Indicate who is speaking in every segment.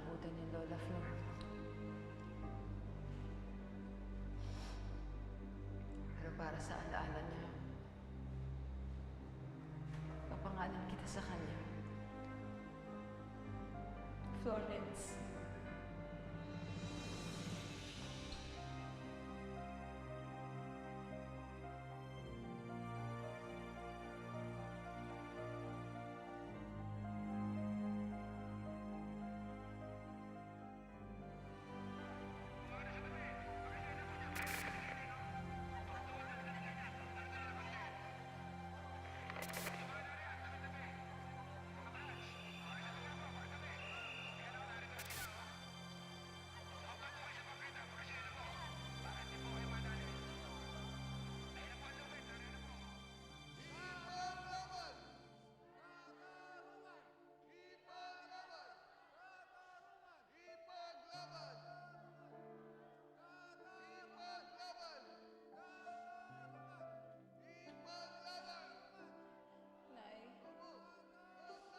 Speaker 1: naabutan ni Lola Flor. Pero para sa alaala niya, papangalan kita sa kanya. Florence.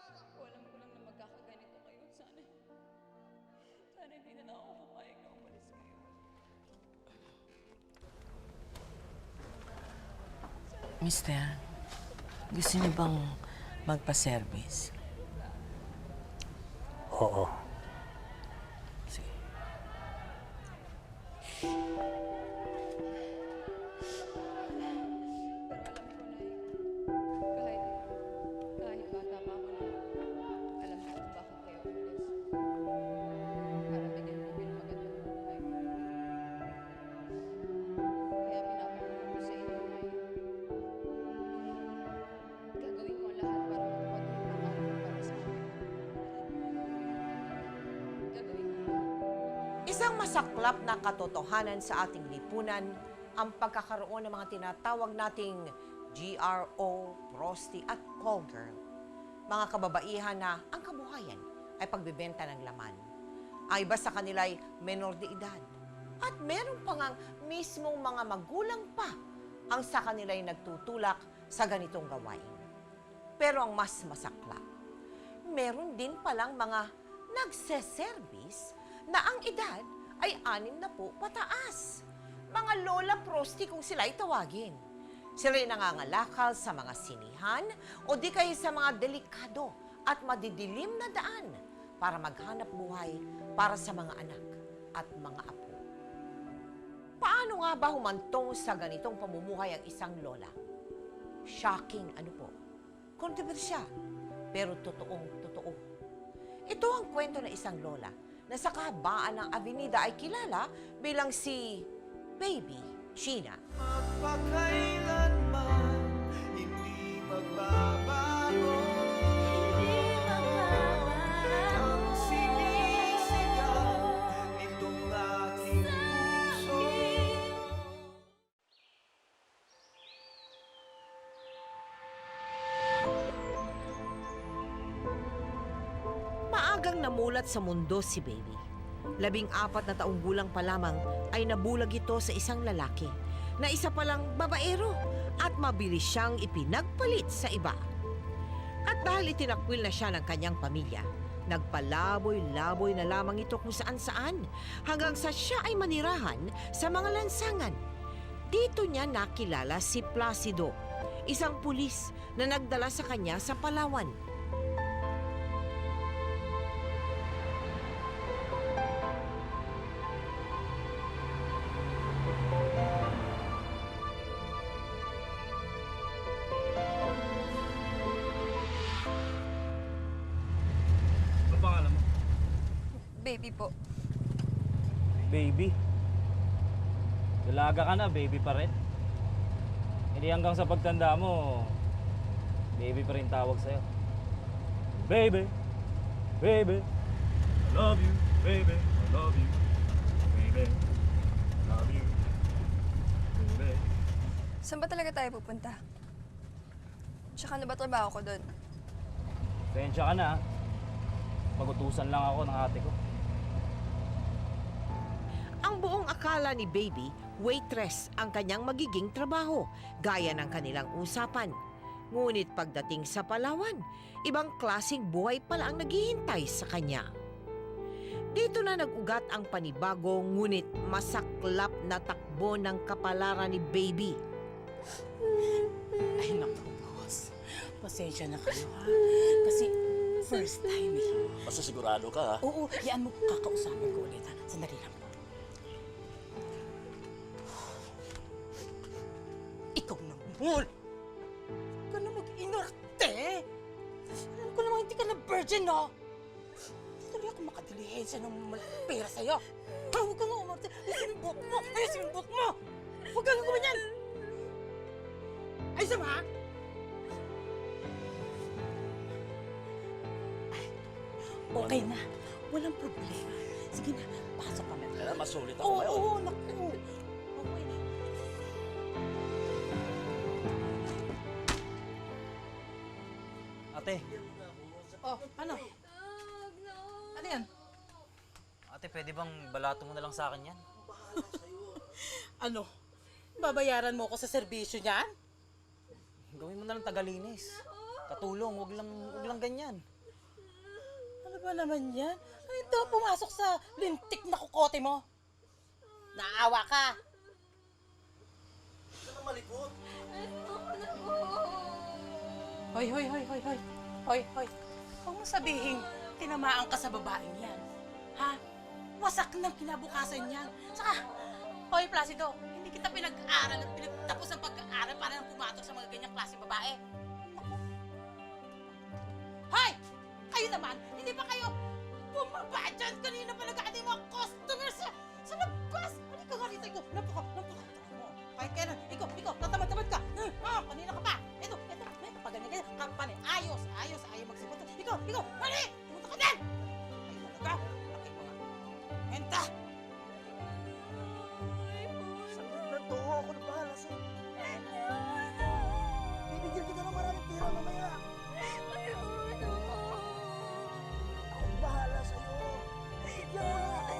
Speaker 2: Alam ko lang na magkakaganito kayo. Sana hindi na lang ako pumayag na umalis kayo.
Speaker 3: Mister, gusto niyo bang magpa-service?
Speaker 4: Oo.
Speaker 3: Sige.
Speaker 2: Kahit bata pa ako na, alam ko kung bakit kayo umalis. Para bigyan mo ng magandang buhay. Kaya pinapakulo ko sa inyo, Nay. Gagawin ko ang lahat para matupad yung pangarap ko para sa akin. Gagawin ko lahat.
Speaker 5: Isang masaklap na katotohanan sa ating lipunan ang pagkakaroon ng mga tinatawag nating GRO, prosti at call girl. Mga kababaihan na ang kabuhayan ay pagbebenta ng laman. Ang iba sa kanila ay menor de edad. At meron pa ngang mismong mga magulang pa ang sa kanila ay nagtutulak sa ganitong gawain. Pero ang mas masaklap, meron din palang mga nagseservice na ang edad ay 60 pataas. Mga lola prosti kung sila ay tawagin. Sila'y nangangalakal sa mga sinihan o di kaya sa mga delikado at madidilim na daan para maghanap buhay para sa mga anak at mga apo. Paano nga ba humantong sa ganitong pamumuhay ang isang lola? Shocking, ano po? Kontrobersyal, pero totoong-totoo. Ito ang kwento ng isang lola na sa kahabaan ng avenida ay kilala bilang si Baby Sheena.
Speaker 6: Magpakailanman hindi magbabago. Ang sinisigaw nitong aking puso.
Speaker 5: Maagang namulat sa mundo si Baby. 14 na taong gulang pa lamang ay nabulag ito sa isang lalaki na isa palang babaero at mabilis siyang ipinagpalit sa iba. At dahil itinakwil na siya ng kanyang pamilya, nagpalaboy-laboy na lamang ito kung saan-saan hanggang sa siya ay manirahan sa mga lansangan. Dito niya nakilala si Placido, isang pulis na nagdala sa kanya sa Palawan.
Speaker 4: Ano pangalan mo?
Speaker 2: Baby po.
Speaker 4: Baby. Dalaga ka na, baby pa rin. Hindi hanggang sa pagtanda mo, baby pa rin tawag sa'yo. Baby, baby, I love you, baby, I love you, baby, I love you, baby.
Speaker 2: Saan ba talaga tayo pupunta? Tsaka ano ba trabaho ko doon?
Speaker 4: Pensya ka na, ha? Pag-utusan lang ako ng ate ko.
Speaker 5: Ang buong akala ni Baby, waitress ang kanyang magiging trabaho, gaya ng kanilang usapan. Ngunit pagdating sa Palawan, ibang klaseng buhay pala ang naghihintay sa kanya. Dito na nag-ugat ang panibago ngunit masaklap na takbo ng kapalaran ni Baby.
Speaker 3: Ay, naku, boss. Pasensya na kayo, ha? Kasi first time, eh.
Speaker 7: Basta sigurado ka, ha?
Speaker 3: Oo, yan mo, kakausapin ko ulit, ha? Sandali lang po. Ikaw na, Mol! Huwag ka na mag-inarte! Alam ko namang hindi ka na virgin, no? Tuloy ako makadilihensya ng pera sa'yo. Ha, huwag ka nga umarte. Ayusin yung buhok mo! Ayusin yung buhok mo! Huwag ka nga gumanyan! Ayusin mo, ha? Ay, okay na. Walang problema. Sige na, pasok ka na.
Speaker 7: Kaya masulit ako
Speaker 3: Oo,
Speaker 7: ngayon.
Speaker 3: oo, naku. Okay na.
Speaker 8: Ate,
Speaker 3: Oh, ano? Ano yan?
Speaker 8: ate, pwede bang balato mo na lang sa akin yan?
Speaker 3: Ano? Babayaran mo ako sa serbisyo niyan?
Speaker 8: Gawin mo na lang tagalinis. Katulong, wag lang ganyan.
Speaker 3: Ano ba naman yan? Ano ito pumasok sa lintik na kukote mo? Naawa ka! Hoy, hoy, hoy, hoy, hoy. Hoy, hoy. Huwag mo sabihin, tinamaan ka sa babaeng yan. Ha? Wasak ng kinabukasan yan. Saka, hoy, Placido, hindi kita pinag-aaral at pinagtapos ang pag-aaral para nang pumatok sa mga ganyang klase babae. Naku. Hoy! Kayo naman, hindi ba kayo bumaba dyan? Kanina pa nag-aating mga customers sa labas. Halika nga rito, ikaw. Napaka mo. Kahit kaya na, ikaw, tatamad-tamad ka. Kanina ka pa. Ito, pag ganyan, kapanin. Ayos, ayaw magsipot. Ikaw, mali! Pumunta ka din! Kayo talaga, laki mga menta.
Speaker 7: Saglit na to, ako na bahala sa'yo. Bibigyan kita ng maraming pera mamaya. Ako bahala sa'yo. Bigyan mo na ako.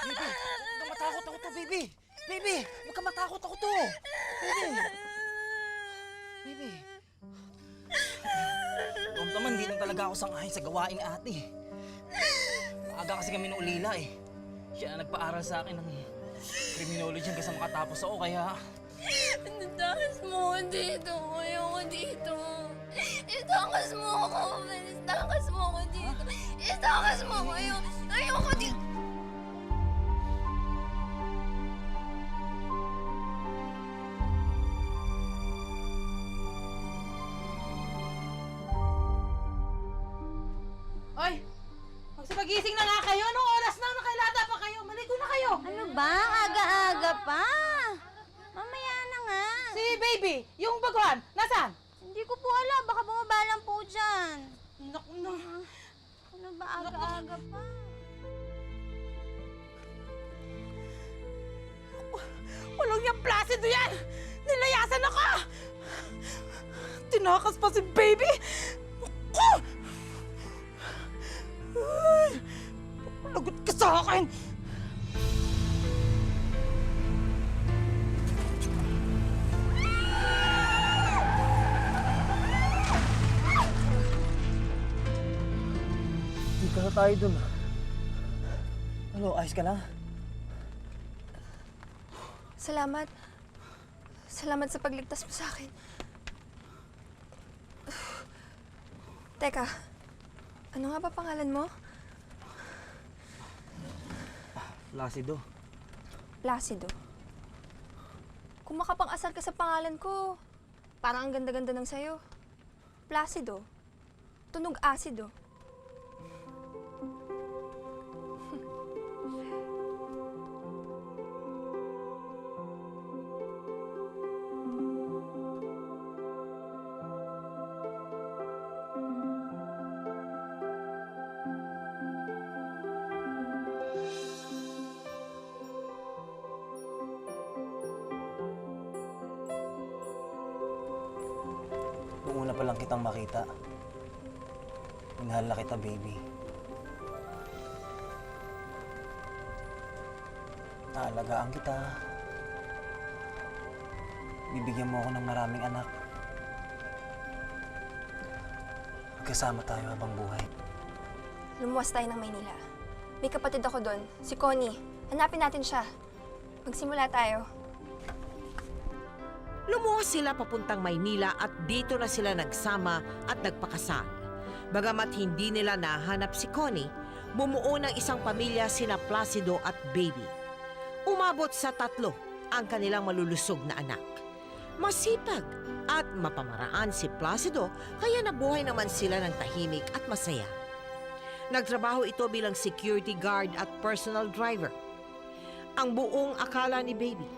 Speaker 8: Baby, huwag kang matakot ako to, baby. Baby, huwag kang matakot ako to. Baby. Baby. Doon naman, hindi lang talaga ako sangayon sa gawaing ate. Maaga kasi kami nung ulila eh. Siya na nagpaaral sa akin ng criminology hanggang sa makatapos ako, kaya...
Speaker 9: Itakas mo ako dito. Ayoko dito. Itakas mo ako. Itakas mo ako dito. Itakas mo ako. Ayoko dito.
Speaker 3: Oy! Magsipagising na nga kayo. Anong oras na? Nakailata pa kayo. Maligo na kayo.
Speaker 9: Ano ba? Aga-aga pa. Mamaya na nga.
Speaker 3: Si baby, yung baguhan, nasaan?
Speaker 9: Hindi ko po alam. Baka bumaba lang po dyan.
Speaker 3: Naku na.
Speaker 9: Ano ba? Aga-aga pa.
Speaker 3: Walang yung Placido yan! Nilayasan ako! Tinakas pa si baby! Naku! Ay! Lagot ka sa akin!
Speaker 8: Hindi ka na tayo dun. Ano, ayos ka na?
Speaker 9: Salamat. Salamat sa pagligtas mo sa akin. Teka, ano nga ba pangalan mo?
Speaker 8: Placido.
Speaker 9: Placido. Kung makapang-asar ka sa pangalan ko, parang ang ganda-ganda ng sayo. Placido. Tunog asido.
Speaker 8: Noong una pa lang kitang makita, minahal na kita, baby. Aalagaan kita. Bibigyan mo ako ng maraming anak. Magkasama tayo habang buhay.
Speaker 9: Lumuwas tayo ng Maynila. May kapatid ako doon, si Connie. Hanapin natin siya. Magsimula tayo.
Speaker 5: Lumuwas sila papuntang Maynila at dito na sila nagsama at nagpakasal. Bagamat hindi nila nahanap si Connie, bumuo ng isang pamilya sina Placido at Baby. Umabot sa 3 ang kanilang malulusog na anak. Masipag at mapamaraan si Placido kaya nabuhay naman sila ng tahimik at masaya. Nagtrabaho ito bilang security guard at personal driver. Ang buong akala ni Baby,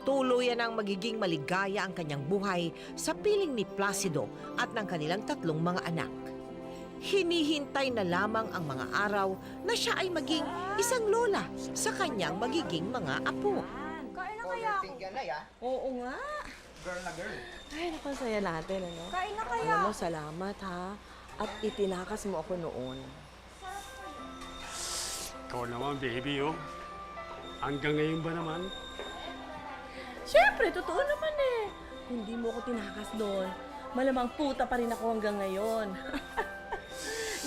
Speaker 5: tuluyan ang magiging maligaya ang kanyang buhay sa piling ni Placido at ng kanilang 3 mga anak. Hinihintay na lamang ang mga araw na siya ay maging isang lola sa kanyang magiging mga apo.
Speaker 7: Kain na kaya ako?
Speaker 5: Oo nga.
Speaker 10: Ay, naku, ang saya natin, ano?
Speaker 7: Kain na kaya?
Speaker 10: Alam mo, salamat, ha? At itinakas mo ako noon.
Speaker 11: Ikaw naman, baby, oh. Hanggang ngayon ba naman?
Speaker 10: Siyempre, totoo naman eh. Hindi mo ako tinakas doon. Malamang puta pa rin ako hanggang ngayon.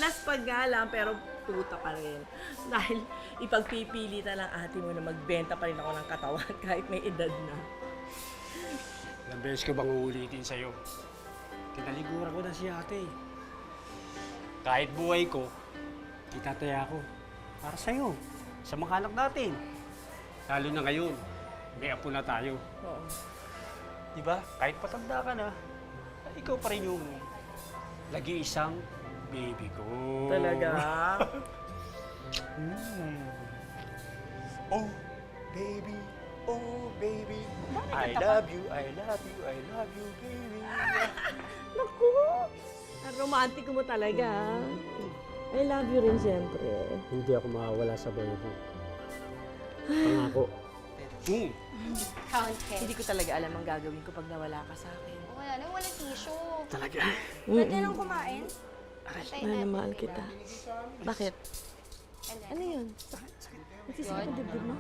Speaker 10: Naspag nga lang, pero puta pa rin. Dahil ipagpipilitan ng ate mo na magbenta pa rin ako ng katawan kahit may edad na.
Speaker 11: Ilang beses ko bang uulitin sa'yo? Kinaliguran ko na si ate. Kahit buhay ko, itataya ko. Para sa'yo, sa mga anak natin. Lalo na ngayon, may apo na tayo.
Speaker 10: Oo.
Speaker 11: Diba? Kahit patanda ka na, ikaw pa rin yung lagi-isang baby ko.
Speaker 10: Talaga?
Speaker 6: Oh, baby. Oh, baby. I love you, I love you, I love you, baby.
Speaker 10: Naku! Ang romantiko mo talaga. I love you rin, siyempre.
Speaker 11: Hindi ako mawawala sa buhay mo. Pangako.
Speaker 10: Hindi ko talaga alam ang gagawin ko pag nawala ka sa akin.
Speaker 9: Wala na, walang tissue.
Speaker 11: Talaga.
Speaker 7: Pwede nang kumain?
Speaker 10: Mahal na mahal kita. Bakit? Ano yun? Nagsisira ka dibdib mo?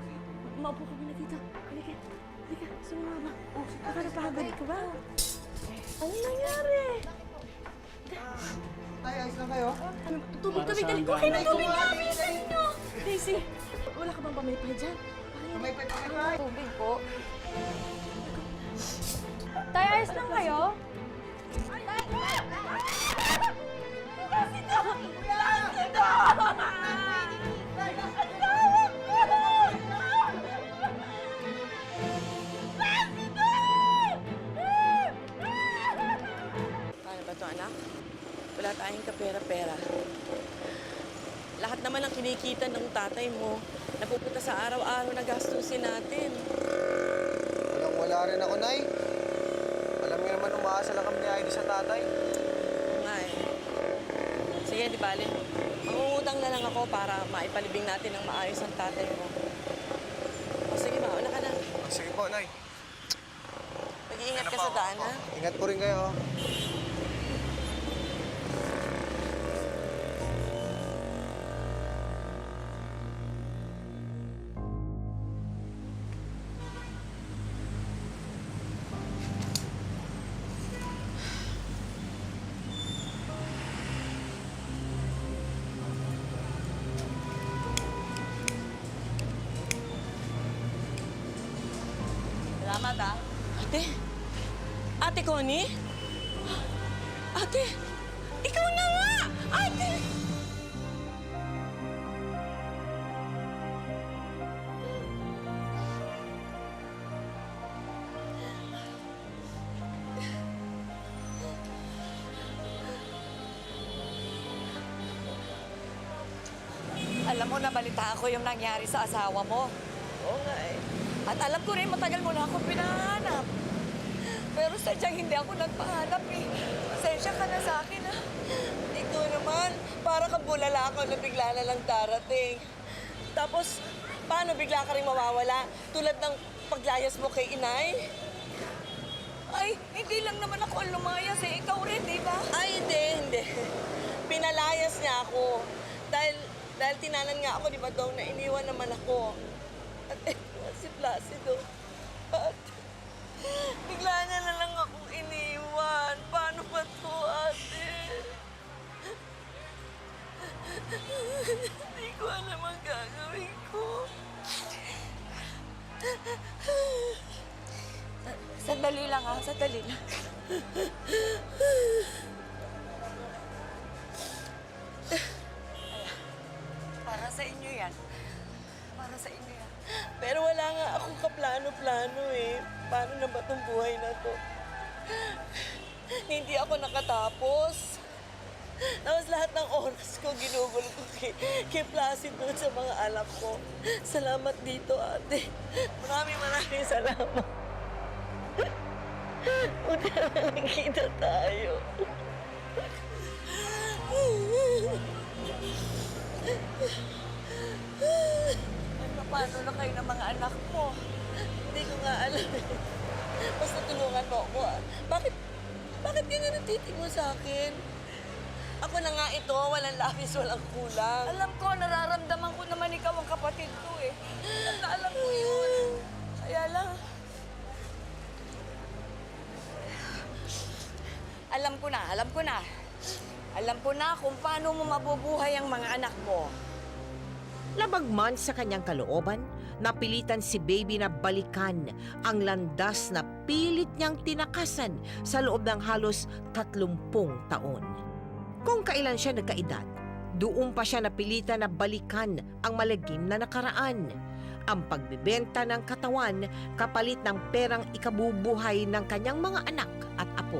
Speaker 10: Maupo ka muna dito. Halika. Halika. Sumama ba? Oh, nakakapagod ka ba? Ano nangyari?
Speaker 6: Tay, ayos lang kayo?
Speaker 10: Ano? Tubig, tubig, dali. Okay na tubig na. Bilisan nyo. Daisy, wala ka bang pamaypay dyan?
Speaker 6: Pamaypay.
Speaker 9: Tubig po.
Speaker 7: Tay, ayos lang kayo?
Speaker 10: Paano ba ito, anak? Wala tayong kapera-pera. Lahat naman ang kinikita ng tatay mo, napupunta sa araw-araw na gastusin natin.
Speaker 6: Wala rin ako, Nay. Alam niyo naman, umaasa lang kami ni Heidi sa tatay.
Speaker 10: Oo nga eh. Sige, di bale. Mangungutang na lang ako para maipalibing natin ng maayos ang tatay mo. O sige, mauna ka na.
Speaker 6: Sige po, Nay.
Speaker 10: Mag-iingat ka sa daan, ha?
Speaker 6: Ingat po rin kayo.
Speaker 10: Salamat, ha? Ate? Ate Connie? Ate? Ikaw na nga! Ate!
Speaker 3: Alam mo, nabalita ko yung nangyari sa asawa mo.
Speaker 10: Oo nga eh.
Speaker 3: At alam ko rin, matagal mo na akong pinahanap. Pero sadyang hindi ako nagpahanap eh. Pasensya ka na sa akin, ha?
Speaker 10: Ikaw naman, para ka bulala ako na bigla na lang darating. Tapos, paano bigla ka rin mawawala? Tulad ng paglayas mo kay inay?
Speaker 3: Ay, hindi lang naman ako ang lumayas eh. Ikaw rin, di ba?
Speaker 10: Ay, hindi. Pinalayas niya ako. Dahil tinanan nga ako, di ba daw, na iniwan naman ako. At si Placido. Ate, bigla niya na lang akong iniwan. Paano ba to, ate? Hindi ko alam ang gagawin ko. Sandali lang ha, sandali lang. Para sa inyo yan. Para sa inyo yan. Pero wala nga akong kaplano-plano eh. Paano na ba itong buhay na to? Hindi ako nakatapos. Tapos lahat ng oras ko ginugol ko kay Placido sa mga anak ko. Salamat dito, ate. Maraming salamat. Buti na nakikita tayo. Paano na kayo ng mga anak mo? Hindi ko nga alam. Basta tulungan mo ako. Bakit ganyan ang titig mo sa akin? Ako na nga ito, walang labis, walang kulang. Alam ko, nararamdaman ko naman ikaw ang kapatid ko eh. Alam ko yun. Kaya lang. Alam ko na kung paano mo mabubuhay ang mga anak mo.
Speaker 5: Labag man sa kanyang kalooban, napilitan si Baby na balikan ang landas na pilit niyang tinakasan sa loob ng halos 30 taon. Kung kailan siya nagkaedad, doon pa siya napilitan na balikan ang malagim na nakaraan. Ang pagbibenta ng katawan kapalit ng perang ikabubuhay ng kanyang mga anak at apo.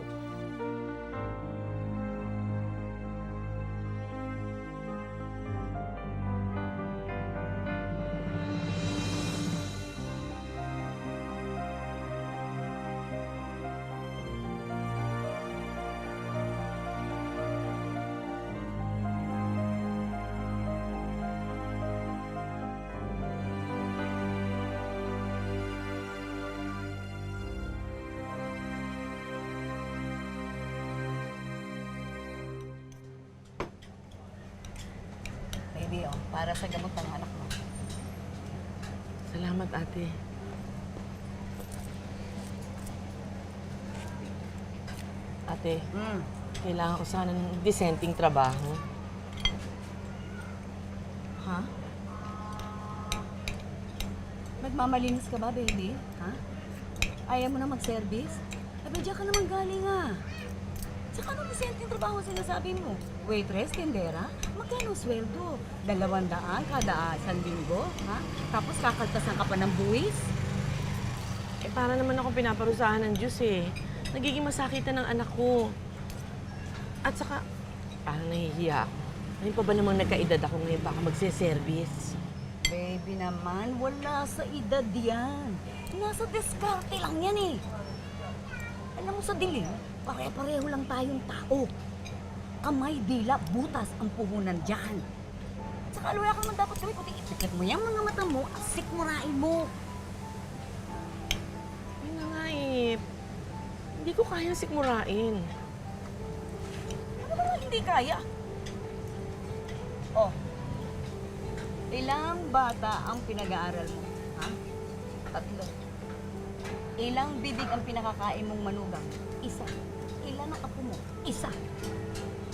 Speaker 2: Baby, oh, para sa gamot ng anak mo.
Speaker 10: Salamat, ate. Ate, kailangan ko sana ng disenteng trabaho.
Speaker 2: Ha? Nagmamalinis ka ba, baby? Ha? Ayaw mo na mag-service? Sabi, diyan ka naman galing ah. Saka ano disenteng trabaho sinasabi mo? Waitress, tendera? Magkano sweldo? 200 kada isang linggo? Ha? Tapos kakaltasan ka pa ng buwis?
Speaker 10: Eh, para naman ako pinaparusahan ng Diyos eh. Nagiging masakitan ng anak ko. At saka, parang nahihiya ako. Ngayon pa ba namang nagkaedad ako ngayon baka magse-service?
Speaker 2: Baby naman, wala sa edad yan. Nasa diskarte lang yan eh. Alam mo sa dilim, pare-pareho lang tayong tao. Kamay, dila, butas ang puhunan dyan. Saka wala ka naman dapat gawin, kundi ipikit mo yung mga mata mo at sikmurain mo.
Speaker 10: Yun na nga eh. Hindi ko kayang sikmurain.
Speaker 2: Ano ba hindi kaya? Oh, ilang bata ang pinag-aaral mo? Ha? 3. Ilang bibig ang pinakakain mong manugang? 1. Ilan ang apo mo? 1.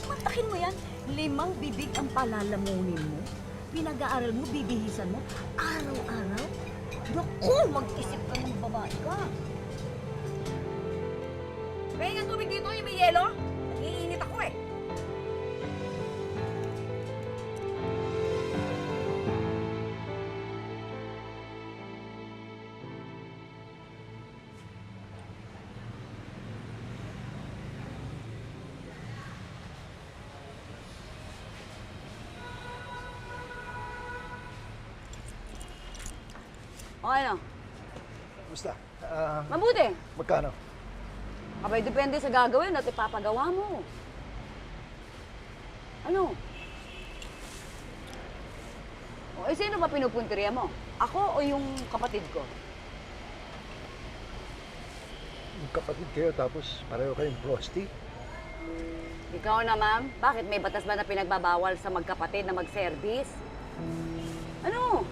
Speaker 2: Matakin mo yan, 5 bibig ang palalamunin mo. Pinag-aaral mo, bibihisan mo, araw-araw. Naku, mag-isip ka ng babae ka. Kaya nga tubig dito, yung may yelo. Iinit ako eh. O ano?
Speaker 6: Kumusta?
Speaker 2: Mabuti.
Speaker 6: Magkano?
Speaker 2: Abay, depende sa gagawin at ipapagawa mo. Ano? O, sino ba pinupunteriya mo? Ako o yung kapatid ko?
Speaker 6: Magkapatid kayo tapos pareho kayong prosti?
Speaker 2: Ikaw na, ma'am. Bakit? May batas ba na pinagbabawal sa magkapatid na mag-service? Ano?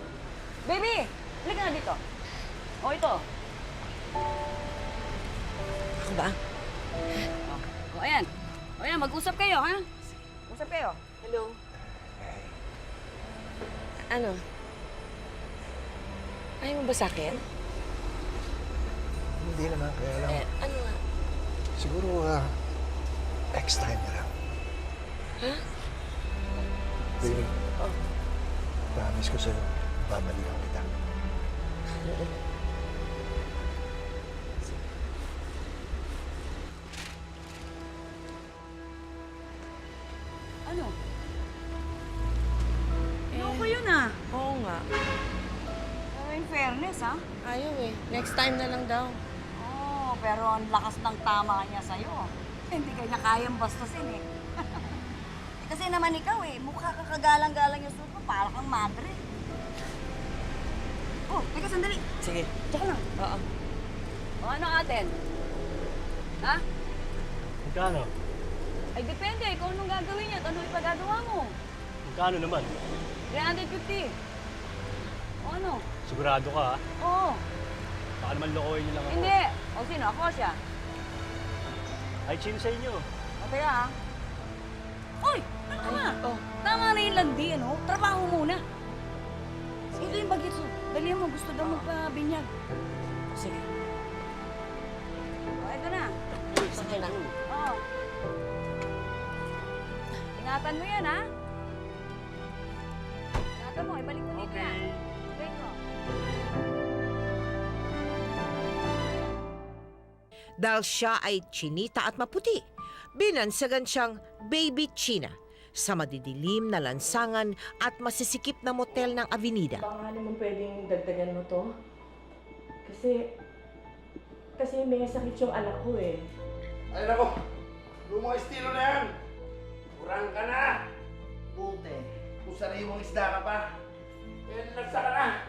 Speaker 2: Baby, halika nga dito. O ito.
Speaker 5: Ako ba?
Speaker 2: O ayan. O ayan, mag-usap kayo, ha? Usap kayo.
Speaker 3: Hello? Ano? Ayaw mo ba sa akin?
Speaker 6: Hindi naman, kaya lang.
Speaker 3: Ano nga?
Speaker 6: Siguro, next time na lang.
Speaker 3: Ha?
Speaker 6: Baby, promise ko sa'yo, babalikan kita.
Speaker 2: Ano? Loko yun, ah.
Speaker 3: Oo nga.
Speaker 2: Pero in fairness, ha?
Speaker 3: Ayaw eh. Next time na lang daw.
Speaker 2: Oo, pero ang lakas ng tama niya sa'yo. Hindi kayo na kayang bastusin, eh. Kasi naman ikaw, eh. Mukha ka kagalang-galang yung suit mo. Para kang madre. Oh, teka, sandali.
Speaker 3: Sige.
Speaker 2: Tsaka lang.
Speaker 3: Oo.
Speaker 2: O ano atin? Ha?
Speaker 11: Magkano?
Speaker 2: Ay, depende. Ikaw anong gagawin niya at ano ipagagawa mo.
Speaker 11: Magkano naman?
Speaker 2: 350. O ano?
Speaker 11: Sigurado ka, ha?
Speaker 2: Oo.
Speaker 11: Baka naman lokohin niyo lang ako.
Speaker 2: Hindi. O sino? Ako siya.
Speaker 11: Ay, chin sa inyo.
Speaker 2: O kaya ha? Uy! Tama! Oh. Tama na yung landi, ano? Trabaho muna. Ito yung bagets. Dali mo. Gusto daw magpabinyag.
Speaker 3: Sige.
Speaker 2: O, ito na.
Speaker 3: Sige na.
Speaker 2: Oo. Ingatan mo yan, ha? Ingatan mo. Ibalik mo dito yan. Ibalik mo.
Speaker 5: Dahil siya ay chinita at maputi, binansagan siyang Baby China sa madidilim na lansangan at masisikip na motel ng Avenida.
Speaker 10: Baka naman pwedeng dagdagan mo to. Kasi may sakit yung anak ko eh.
Speaker 6: Ay, nako! Lumang estilo na yan! Kurang ka na! Buti, kung sariwang isda ka pa, eh, nagsa ka na!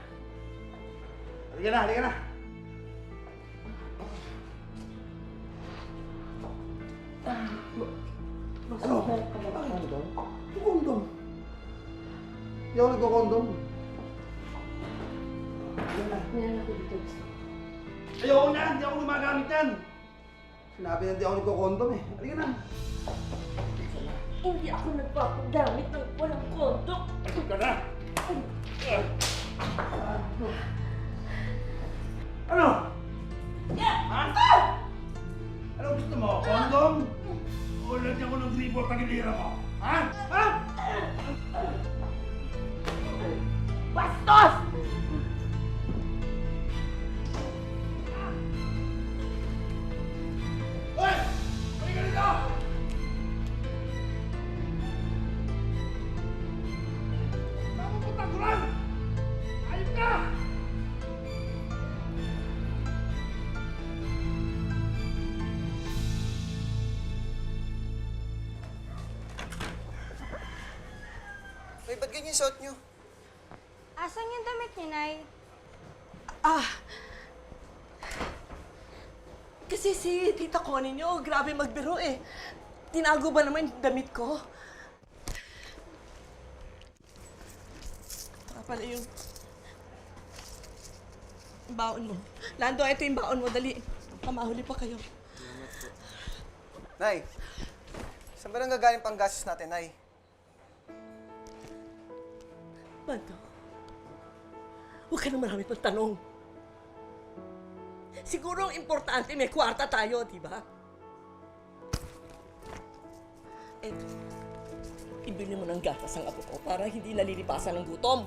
Speaker 6: Halika na, halika na! Ano? Bakit ito? Kondom. Hindi ako nagkakondom.
Speaker 10: Ngayon ako dito.
Speaker 6: Ayoko na! Hindi ako gumagamit yan! Sinabi na hindi ako nagkakondom eh. Halika na!
Speaker 10: Hindi ako nagpapagamit ng walang kondok.
Speaker 6: Halika na! Ano? Ha? Ano gusto mo? Kondom? O lagyan ko ng gripo at tagilira mo? Ha? Ha?
Speaker 10: Bastos!
Speaker 6: Hoy! Halika dito! Tama mo tagulan! Ayun ka!
Speaker 7: Uy, ba't ganyan suot nyo?
Speaker 9: Asan yung damit niya, Nay?
Speaker 10: Kasi si Tita Connie nyo, grabe magbiro eh. Tinago ba naman yung damit ko? Ito pala yung baon mo. Lando, ito yung baon mo. Dali. Pamahuli pa kayo.
Speaker 7: Nay, saan ba nang gagaling pang gastos natin, Nay?
Speaker 10: Lando, huwag ka na marami pang tanong. Siguro ang importante may kwarta tayo, di ba? Eto, ibili mo ng gatas ang apo ko para hindi nalilipasan ng gutom.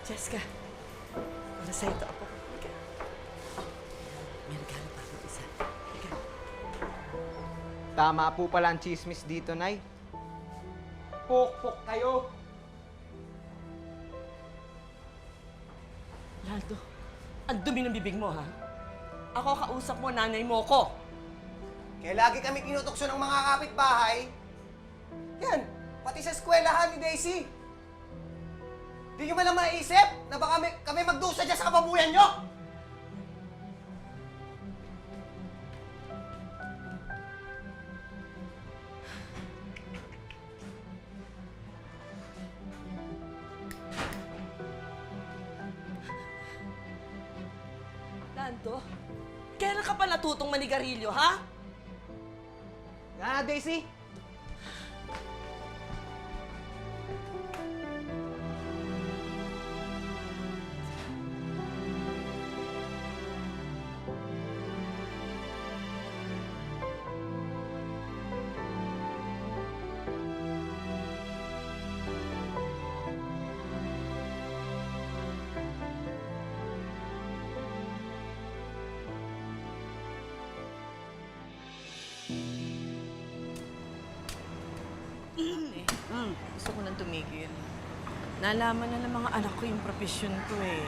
Speaker 10: Jessica, para sa'yo ito, apo. Halika. Oh, may regalo pa ako isa. Halika.
Speaker 12: Tama po pala ang chismis dito, Nay. Pok-pok kayo!
Speaker 10: Laldo, ang dumi ng bibig mo, ha? Ako kausap mo, nanay mo ko.
Speaker 7: Kaya lagi kami tinutokso ng mga kapitbahay. Yan, pati sa eskwelahan ni Daisy. Di nyo man lang maisip na baka kami magdusa dyan sa kababuyan nyo?
Speaker 10: Lando, kailan ka pa natutong manigarilyo, ha?
Speaker 12: Nga, Daisy!
Speaker 10: Gusto ko nang tumigil. Nalaman na ng mga anak ko yung profesyon ko eh.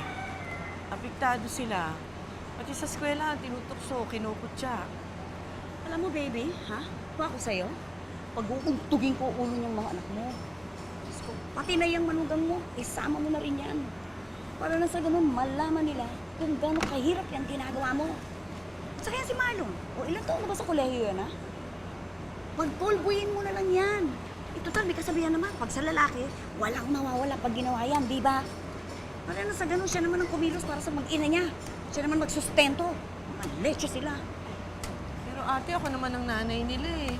Speaker 10: Apektado sila. Pati sa eskwela, tinutokso, kinukutya.
Speaker 2: Alam mo, baby, ha? Kung ako sa'yo, pag-uuntugin ko ulo niyang mga anak mo. Diyos ko, pati na yung manugang mo, isama mo na rin yan. Para na sa ganun, malaman nila kung gano'ng kahirap yan ginagawa mo. At saka yan si Marlon. O ilang taon na ba sa kolehiyo yan, ha? Pagpulbuyin mo na lang yan. Total, may kasabihan naman, pag sa lalaki, walang mawawala pag ginawa yan, di ba? Para na sa ganun, siya naman ang kumilos para sa mag-ina niya. Siya naman magsustento. Manleche sila.
Speaker 10: Pero ate, ako naman ang nanay nila eh.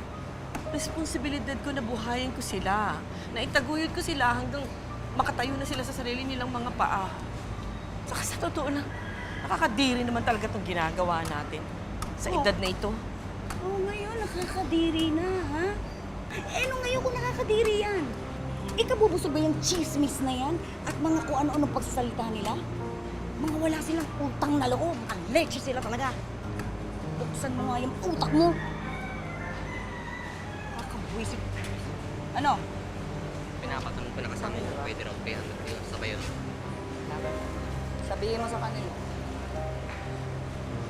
Speaker 10: Responsibilidad ko na buhayin ko sila. Na itaguyod ko sila hanggang makatayo na sila sa sarili nilang mga paa. Saka sa totoo lang, nakakadiri naman talaga itong ginagawa natin sa edad na ito.
Speaker 2: Oo, ngayon, nakakadiri na, ha? Eh, nung ngayon kung nakakadiri yan? Ikabubusog ba yung chismis na yan? At mga kung ano-anong pagsasalita nila? Mga wala silang utang na loob. Ang leche sila talaga. Buksan mo nga yung utak mo. Kakabwisit. Ano?
Speaker 8: Pinapatanong ko na kasama ko, pwede raw 300 kilos sabay yun.
Speaker 2: Sabihin mo sa kanila.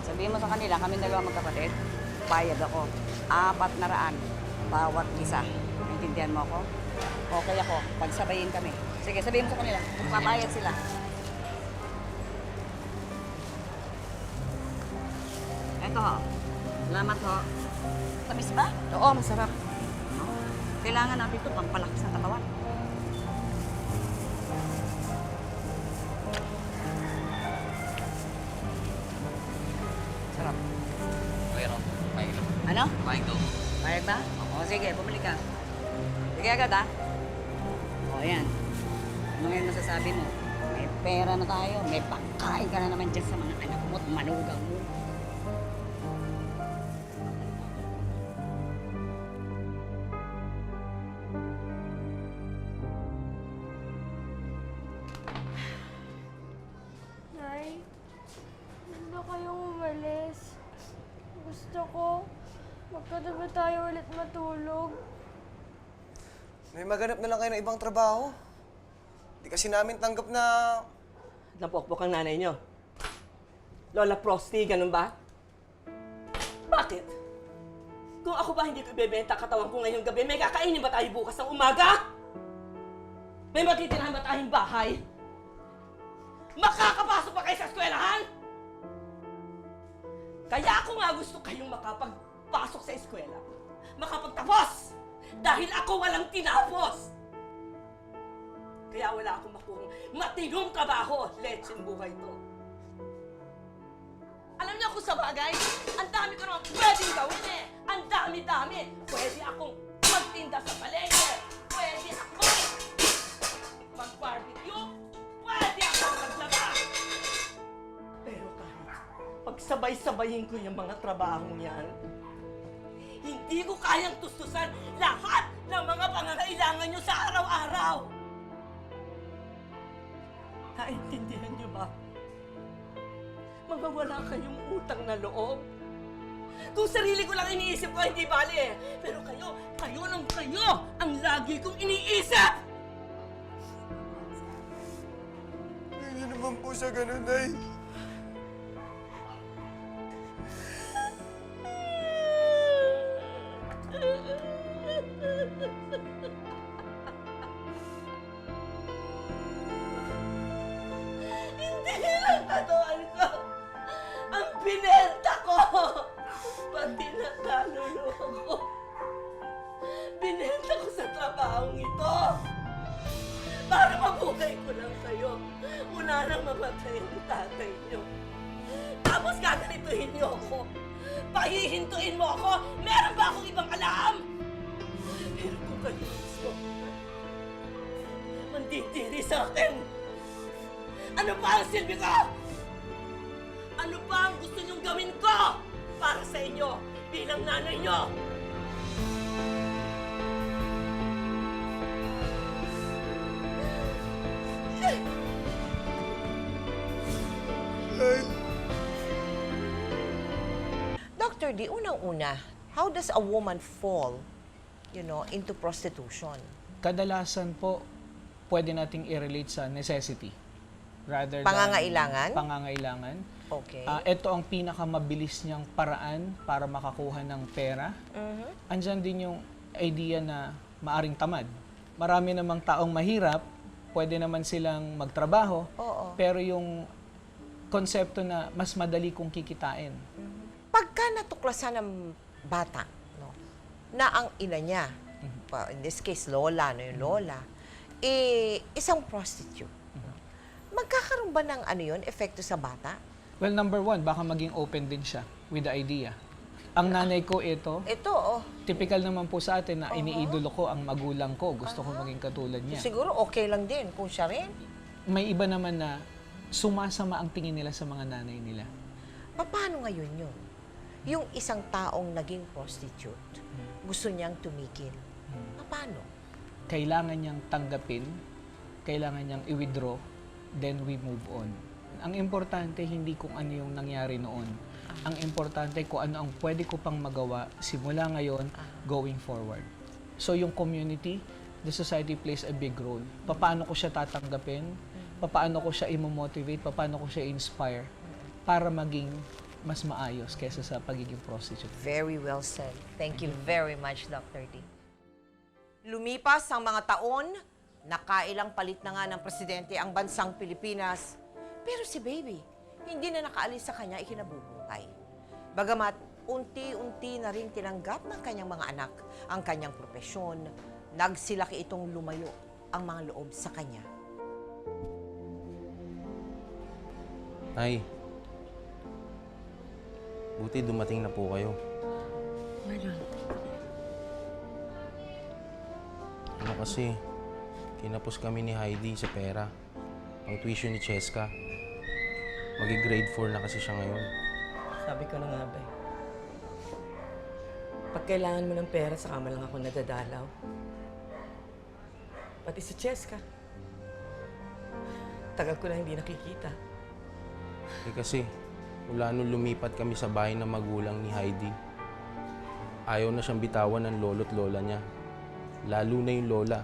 Speaker 2: Sabihin mo sa kanila, kami dalawa magkapatid. Bayad ako. 400 bawat isa. Naintindihan mo ako? Okay ako. Pagsabayin kami. Sige, sabihin mo sa kanila. Magpabayad sila. Eto ho. Salamat ho. Tamis ba?
Speaker 10: Oo, masarap.
Speaker 2: Kailangan natin ito pampalakas ng katawan.
Speaker 8: Sarap. Okay raw. Paig lang.
Speaker 2: Ano?
Speaker 8: Paig daw.
Speaker 2: Bayad ba? O sige, bumalik ka. Sige agad ha. O yan. Ano ngayon masasabi mo? May pera na tayo. May pagkain ka na naman dyan sa mga anak mo at manugang mo.
Speaker 9: Nay, huwag na kayong umalis. Gusto ko, magkatabi tayo ulit matulog.
Speaker 7: May maganap na lang kayo ng ibang trabaho. Di kasi namin tanggap na...
Speaker 10: Napokpok ang nanay niyo. Lola Frosty, ganun ba? Bakit? Kung ako ba hindi ko ibebenta katawan ko ngayong gabi, may kakainin ba tayo bukas ng umaga? May matitirahan ba tayong bahay? Makakapasok pa kayo sa eskwelahan? Kaya ako nga gusto kayong makapagpasok sa eskwela. Makapagtapos! Dahil ako walang tinapos! Kaya wala akong makuhang matinong trabaho. Lecheng buhay to. Alam niyo kung sa bagay, ang dami ko naman pwedeng gawin eh. Ang dami-dami. Pwede akong magtinda sa palengke. Pwede akong mag-barbecue. Pwede akong maglaba. Pero kahit pagsabay-sabayin ko yung mga trabahong yan, hindi ko kayang tustusan lahat ng mga pangangailangan nyo sa araw-araw. Naintindihan niyo ba? Mga wala kayong utang na loob. Kung sarili ko lang iniisip ko, hindi bali. Pero kayo ang lagi kong iniisip!
Speaker 7: Hindi naman po sa ganun, Nay.
Speaker 10: Hindi lang katawan ko. Ang binenta ko. Pati na kaluluwa ko. Binenta ko sa trabahong ito. Para mabuhay ko lang kayo. Una nang mamatay ang tatay niyo. Tapos gaganituhin niyo ako. Pahihintuin mo ako. Meron ba akong ibang alam? Pero kung kayo gusto, manditiri sa akin. Ano pa ang silbi ko? Ano pa ang gusto niyong gawin ko para sa inyo bilang nanay niyo?
Speaker 5: Dr. D, unang-una, how does a woman fall, into prostitution?
Speaker 13: Kadalasan po, pwede nating i-relate sa necessity. Rather than
Speaker 5: Pangangailangan?
Speaker 13: Pangangailangan.
Speaker 5: Okay.
Speaker 13: Ito ang pinakamabilis niyang paraan para makakuha ng pera. Andyan din yung idea na maaring tamad. Marami namang taong mahirap, pwede naman silang magtrabaho,
Speaker 5: Oo.
Speaker 13: pero yung konsepto na mas madali kong kikitain.
Speaker 5: Pagka natuklasan ng bata, na ang ina niya, in this case, lola, yung lola, isang prostitute, magkakaroon ba ng epekto sa bata?
Speaker 13: Well, number one, baka maging open din siya with the idea. Ang nanay ko ito, typical naman po sa atin na iniidolo ko ang magulang ko. Gusto ko maging katulad niya.
Speaker 5: Siguro okay lang din kung siya rin.
Speaker 13: May iba naman na sumasama ang tingin nila sa mga nanay nila.
Speaker 5: Paano ngayon yun? Yung isang taong naging prostitute, gusto niyang tumigil. Paano?
Speaker 13: Kailangan niyang tanggapin, kailangan niyang i-withdraw, then we move on. Ang importante, hindi kung ano yung nangyari noon. Ang importante kung ano ang pwede ko pang magawa simula ngayon, going forward. So yung community, the society plays a big role. Paano ko siya tatanggapin? Paano ko siya i-motivate? Paano ko siya inspire para maging mas maayos kaysa sa pagiging prostitute?
Speaker 5: Very well said. Thank you very much, Dr. D. Lumipas ang mga taon, nakailang palit na nga ng presidente ang bansang Pilipinas. Pero si Baby, hindi na nakaalis sa kanya ikinabubuhay. Bagamat unti-unti na rin tinanggap ng kanyang mga anak ang kanyang propesyon, nagsilaki itong lumayo ang mga loob sa kanya.
Speaker 14: Ay, buti dumating na po kayo. Ano kasi, kinapos kami ni Heidi sa pera. Ang tuition ni Cheska. Magi-grade 4 na kasi siya ngayon.
Speaker 10: Sabi ko na nga ba pag kailangan mo ng pera, saka mo lang ako nadadalaw. Pati si Cheska. Tagal ko na hindi nakikita.
Speaker 14: Kasi, mula nung lumipat kami sa bahay ng magulang ni Heidi, ayaw na siyang bitawan ng lolo't lola niya. Lalo na yung lola.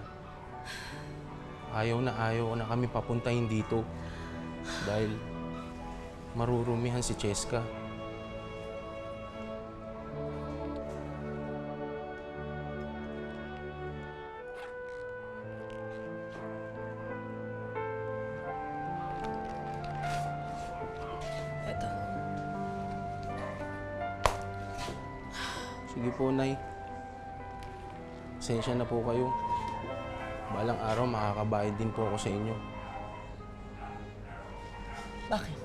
Speaker 14: Ayaw na kami papuntahin dito. Dahil marurumihan si Cheska.
Speaker 10: Eto.
Speaker 14: Sige po, Nay. Pasensya na po kayo. Balang araw makakabayad din po ako sa inyo.
Speaker 10: Bakit?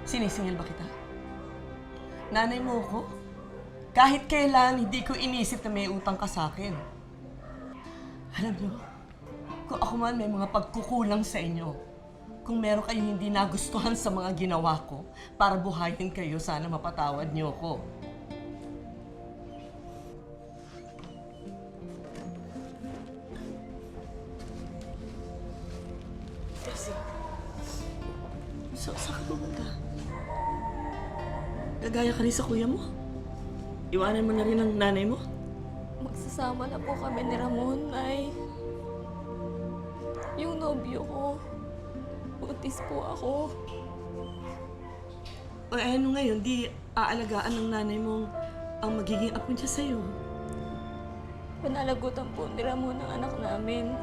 Speaker 10: Sinisingil ba kita? Nanay mo ako? Kahit kailan, hindi ko inisip na may utang ka sa akin. Alam niyo, kung ako man may mga pagkukulang sa inyo, kung meron kayo hindi nagustuhan sa mga ginawa ko, para buhayin kayo, sana mapatawad niyo ako. Kasi So, saan ka pupunta? Gagaya ka rin sa kuya mo? Iwanan mo na rin ang nanay mo?
Speaker 9: Magsasama na po kami ni Ramon, Nay. Yung nobyo ko, buntis po ako.
Speaker 10: O ano ngayon, di aalagaan ng nanay mong ang magiging apo niya sa'yo?
Speaker 9: Panalagutan po ni Ramon ang anak namin.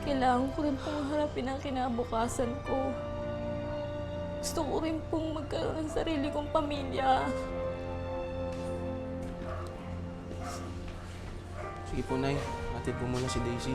Speaker 9: Kailangan ko rin pong harapin ang kinabukasan ko. Gusto ko rin pong magkaroon ng sarili kong pamilya.
Speaker 14: Sige po, Nay. Atid po muna si Daisy.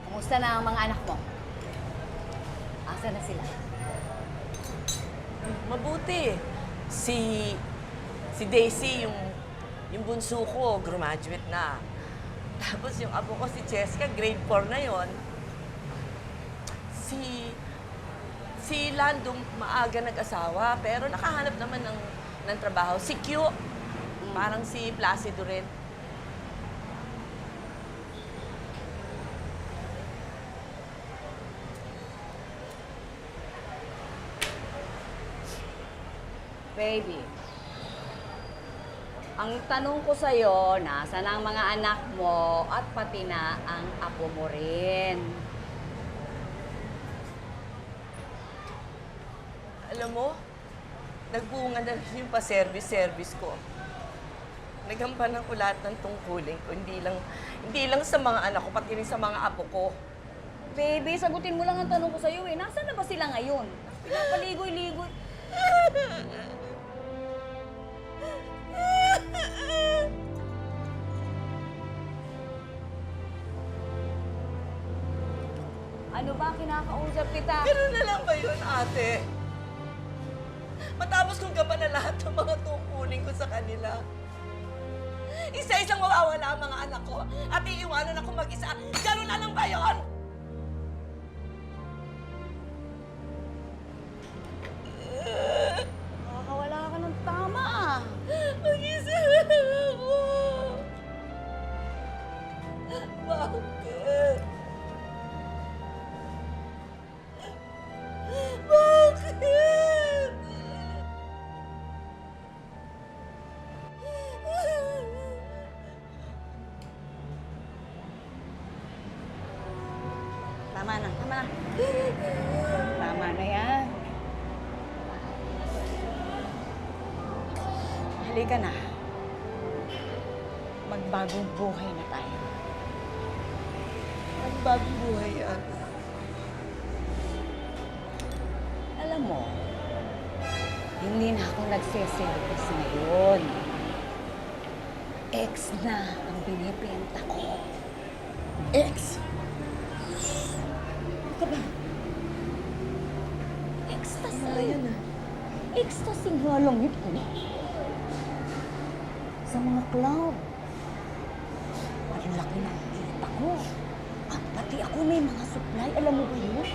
Speaker 2: Kumusta na ang mga anak mo? Asa na sila?
Speaker 3: Mabuti. Si Daisy, yung bunso ko, graduate na. Tapos yung apo ko, si Cheska, grade 4 na yon. Si Lando, maaga nag-asawa, pero nakahanap naman ng trabaho. Si Q, parang si Placido rin.
Speaker 2: Baby, ang tanong ko sa'yo, nasa na ang mga anak mo at pati na ang apo mo rin?
Speaker 3: Alam mo, nagbunga na rin yung pa-service ko. Nagampanan ko lahat ng tungkulin ko, hindi lang sa mga anak ko, pati rin sa mga apo ko.
Speaker 2: Baby, sagutin mo lang ang tanong ko sa'yo eh. Nasaan na ba sila ngayon? Pinapaligoy-ligoy. Ano ba? Kinakausap kita.
Speaker 3: Ganun na lang ba yun, ate? Matapos kong gampanan lahat ng mga tungkulin ko sa kanila. Isa-isang mawawala ang mga anak ko at iiwanan ako mag-isa. Ganun na lang ba yun?
Speaker 2: Nakakawala ka ng tama ah.
Speaker 3: Mag-isa lang ako. Bakit? Bakit?
Speaker 2: Tama na, tama na. Tama na yan. Halika na. Magbagong buhay na tayo.
Speaker 3: Magbagong buhay yan.
Speaker 2: Alam mo, hindi na ako nagseservice ngayon. Ex na ang binibenta ko. Ex? Ano ka ba? Ecstasy.
Speaker 3: Ano yan ah?
Speaker 2: Ecstasy nga lang ito. Sa mga cloud. Ang laki ng kita ko. At pati ako may mga supply. Alam mo ba yun?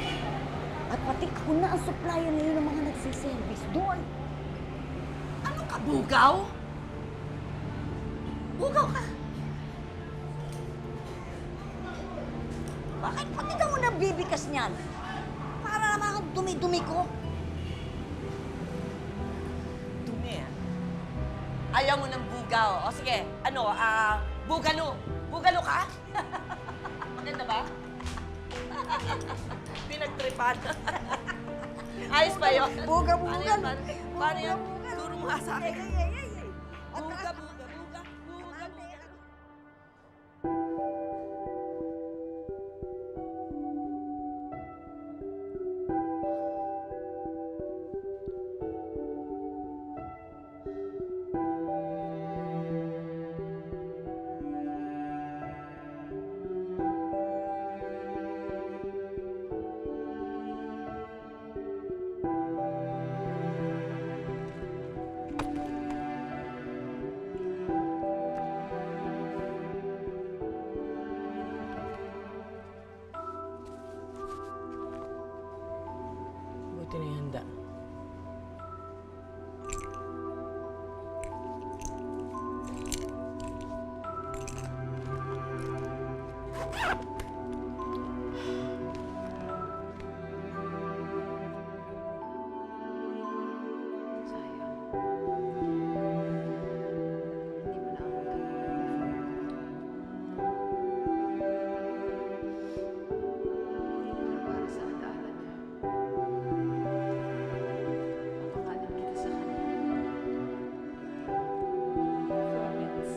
Speaker 2: At pati ako na ang supplier ngayon ng mga nagsiservice doon.
Speaker 3: Ano ka, bugaw? Bugaw ka?
Speaker 2: Bakit pati ka mo nabibikas niyan? Para naman ang dumi-dumi ko.
Speaker 3: Dumi ah. Ayaw mo ng bugaw. O sige, bugalo. Bugalo ka? Maganda ba? Pinagtripan. Ayos ba yun?
Speaker 2: Buga-bugal.
Speaker 3: Paano yun? Turo mo nga sa akin. Buga, buga, buga, buga, buga.
Speaker 8: handa.
Speaker 1: Sayang. Hindi mo na ako tanggapin before. Pero para sa alaala niya, papangalan kita sa kanya. Florence.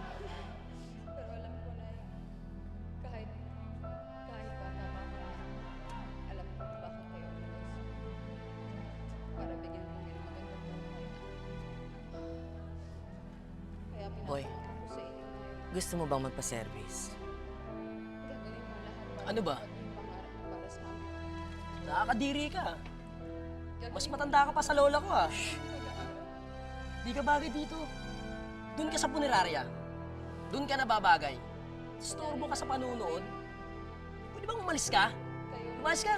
Speaker 1: Pero alam ko na kahit bata pa ako, alam ko kung bakit kayo umalis. Para bigyan mo ng magandang buhay. Kaya
Speaker 8: Boy,
Speaker 1: pinapakita ko sa inyo na
Speaker 8: gusto mo bang magpa-service?
Speaker 1: gagawin mo lahat para
Speaker 8: Ano ba?
Speaker 1: maging pangarap mo para sa amin.
Speaker 8: Nakakadiri ka. Mas matanda ka pa sa lola ko ah. Di ka bagay dito. Doon ka sa punerarya. Doon ka nababagay. Storbo ka sa panunood. Pwede bang umalis ka? Umalis ka.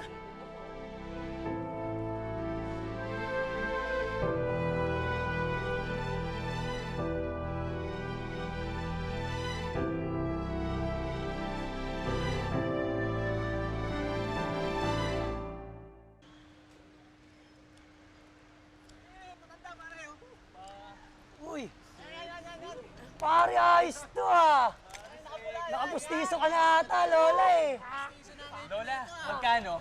Speaker 8: Uy! Pare, ayos to ah! Nakapustiso ka na ata, Lola eh!
Speaker 12: Lola, magkano?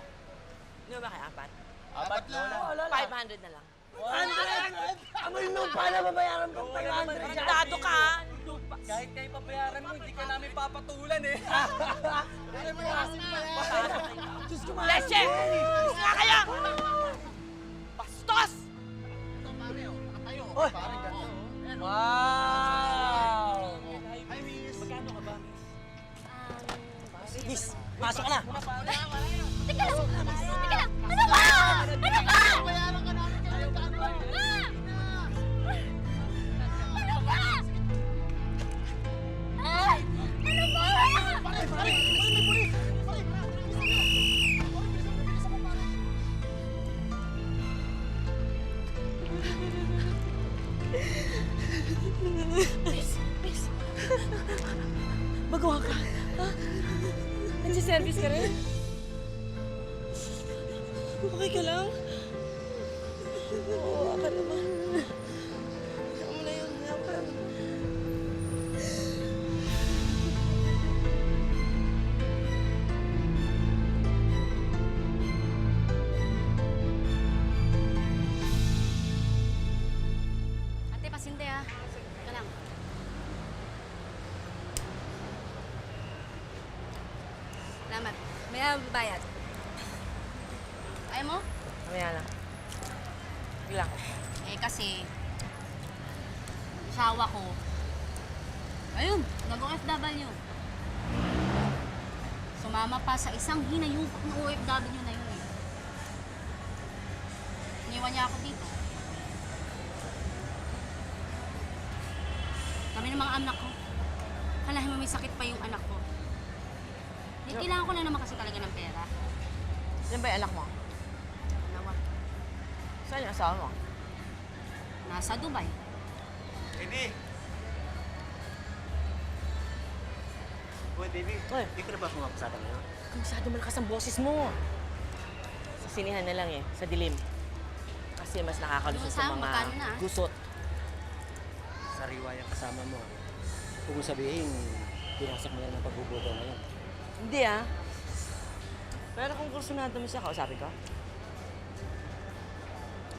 Speaker 3: Ano ba kayo, apat?
Speaker 12: Apat, Lola.
Speaker 3: 500 na lang.
Speaker 8: 100! Amoy lupa na babayaran ko 500 dyan.
Speaker 3: Dado ka, ha?
Speaker 12: Kahit kayo pabayaran mo, hindi ka namin papatulan eh.
Speaker 8: Diyos ko,
Speaker 3: Leche! Gusto nga kaya! Bastos!
Speaker 8: Oy! Wow!
Speaker 12: Magkano ka ba?
Speaker 8: Miss, pasok ka na!
Speaker 9: Teka lang! Teka lang! Ano ba? Ano ba? Ano ba? Ano ba? Ay! Ano ba?
Speaker 10: Miss! Magawa ka? Ha? Nandiya-service ka rin? Okay ka lang? Oo, ka naman. Hayaan mo na yun. Hayaan ka.
Speaker 9: Ate, pasinde ah. Ika lang. Salamat. May bayad. Ayaw mo?
Speaker 3: Mamaya lang. Bilang.
Speaker 9: Eh kasi, asawa ko, ayun, nag-OFW. Sumama pa sa isang hinayupok ng OFW na yun eh. Iniwan niya ako dito. Kami ng mga anak ko. Kalahin mo may sakit pa yung anak ko. Kailangan ko na naman kasi talaga ng pera.
Speaker 3: Saan ba yung anak mo?
Speaker 9: Dalawa.
Speaker 3: Saan yung asawa mo?
Speaker 9: Nasa Dubai.
Speaker 12: Baby! Boy, baby, hindi ko na ba pumapasada ngayon?
Speaker 3: Masyado malakas ang boses mo. Sa sinihan na lang eh, sa dilim. Kasi mas nakakalusot sa
Speaker 9: Ano,
Speaker 3: mga
Speaker 9: magkano na?
Speaker 3: gusot.
Speaker 12: Sariwa yung kasama mo. Kung sabihin, pinasok mo lang ng pagbubuto ngayon.
Speaker 3: Hindi ah.
Speaker 8: Pero kung kursunado mo siya, kausapin ko.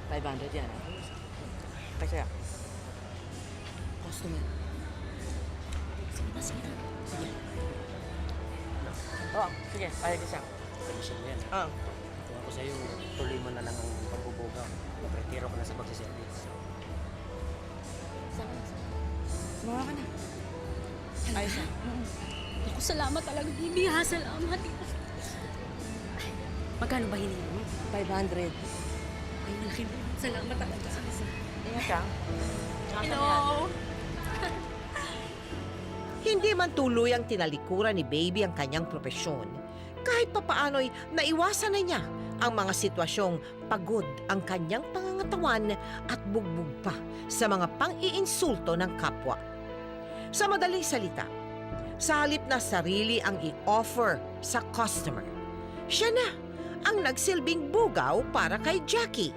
Speaker 8: 500 yan. Kasi customer. Sige na, sige na. Sige. Oo, sige. Pahig ko siya.
Speaker 11: Permission mo yan.
Speaker 8: Oo.
Speaker 11: Kung ako sa'yo, tuloy mo na lang ang pagbubugaw. Retiro ko na sa pagsiservice.
Speaker 8: Sumawa ka na. Ayos na.
Speaker 9: Naku, salamat talaga, baby ha. Salamat.
Speaker 8: Magkano ba hiningi mo? 500.
Speaker 9: Ay, malaki ba? Salamat talaga.
Speaker 8: Ingat ka.
Speaker 9: Hello.
Speaker 5: Hindi man tuluyang tinalikuran ni Baby ang kanyang propesyon, kahit papaano'y naiwasan na niya ang mga sitwasyong pagod ang kanyang pangangatawan at bugbog pa sa mga pang-iinsulto ng kapwa. Sa madaling salita, sa halip na sarili ang i-offer sa customer, siya na ang nagsilbing bugaw para kay Jackie.